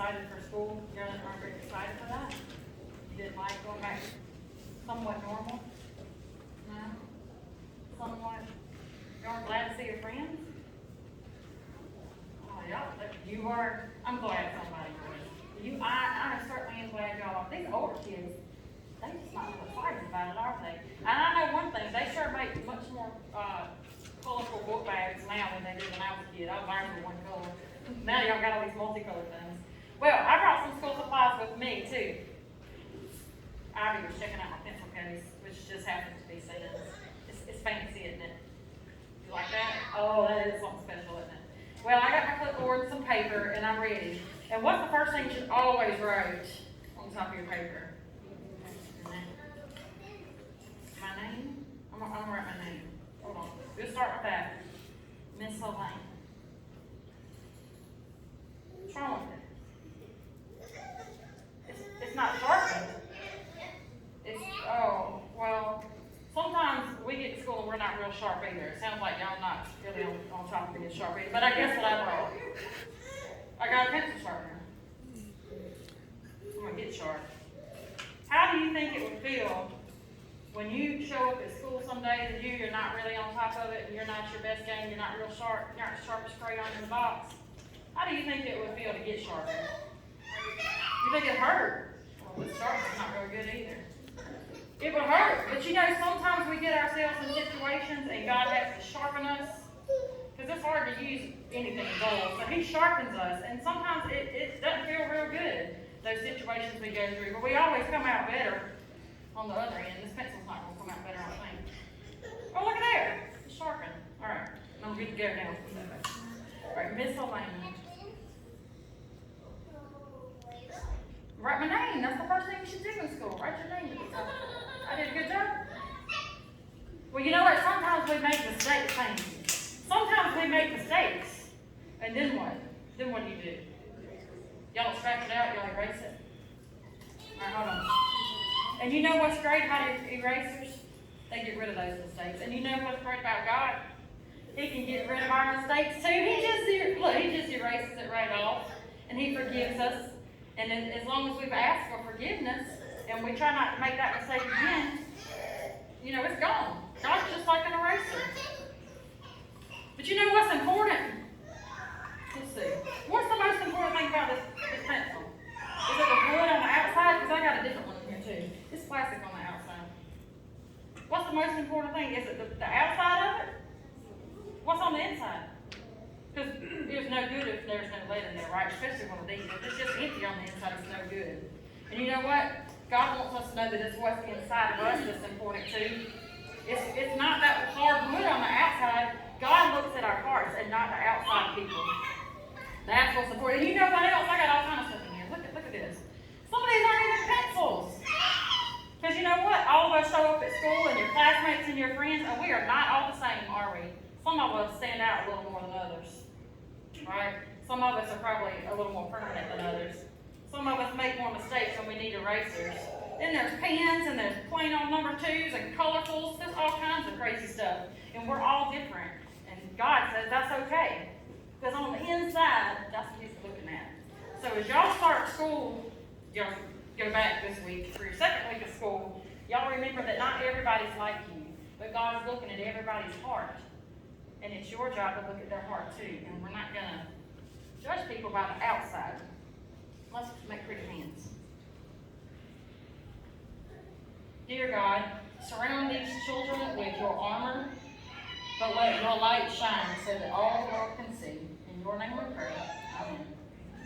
excited for school? You guys aren't very excited for that? You didn't like going back somewhat normal? No? Somewhat? You aren't glad to see your friends? Oh, y'all, you are, I'm glad somebody was. I certainly am glad y'all are. These older kids, they just not so excited about it, are they? And I know one thing, they sure make much more, colorful book bags now than they did when I was a kid. I was learning with one color. Now y'all got all these multicolored things. Well, I brought some school supplies with me too. Ivy was checking out my pencil case, which just happens to be Santa's. It's fancy, isn't it? You like that? Oh, that is something special, isn't it? Well, I got my clipboard and some paper, and I'm ready. And what's the first thing you should always write on top of your paper? My name? I'm gonna write my name. Hold on. We'll start with that. Miss Elaine. What's wrong with it? It's not sharpened. Oh, well, sometimes we get to school and we're not real sharp either. It sounds like y'all not really on top of being sharp either. But I guess what I brought. I got a pencil sharpener. I'm gonna get sharp. How do you think it would feel when you show up at school some days and you're not really on top of it and you're not your best game, you're not real sharp, you're not the sharpest crayon in the box? How do you think it would feel to get sharper? You think it hurt? Well, it's sharp, it's not real good either. It would hurt, but you know, sometimes we get ourselves in situations and God has to sharpen us, because it's hard to use anything dull, so He sharpens us, and sometimes it doesn't feel real good, those situations we go through, but we always come out better on the other end. This pencil's not going to come out better, I think. Oh, look at there, it's sharpened. All right, I'm good to go now. All right, Miss Elaine. Write my name. That's the first thing you should do in school. Write your name. I did a good job. Well, you know what? Sometimes we make mistakes. Sometimes we make mistakes. And then what? Then what do you do? Y'all scratch it out. Y'all erase it. All right, hold on. And you know what's great about erasers? They get rid of those mistakes. And you know what's great about God? He can get rid of our mistakes too. He just erases it right off. And He forgives us. And as long as we've asked for forgiveness, and we try not to make that mistake again, you know, it's gone. God's just like an eraser. But you know what's important? Let's see. What's the most important thing about this pencil? Is it the wood on the outside? Because I got a different one in here too. It's plastic on the outside. What's the most important thing? Is it the outside of it? What's on the inside? Because it's no good if there's no lead in there, right? Especially one of these. If it's just empty on the inside, it's no good. And you know what? God wants us to know that it's what's inside of us that's important too. It's not that hard wood on the outside. God looks at our hearts and not the outside people. That's what's important. And you know what else? I got all kinds of stuff in here. Look at this. Some of these aren't even pencils. Because you know what? All of us show up at school and your classmates and your friends, and we are not all the same, are we? Some of us stand out a little more than others. Right? Some of us are probably a little more permanent than others. Some of us make more mistakes and we need erasers. Then there's pens and there's plain old number 2s and colorfuls. There's all kinds of crazy stuff. And we're all different. And God says that's okay. Because on the inside, that's what He's looking at. So as y'all start school, y'all go back this week for your second week of school, y'all remember that not everybody's like you. But God's looking at everybody's heart. And it's your job to look at their heart too. And we're not going to judge people by the outside. Let's make pretty hands. Dear God, surround these children with your armor, but let your light shine so that all the world can see. In your name we pray.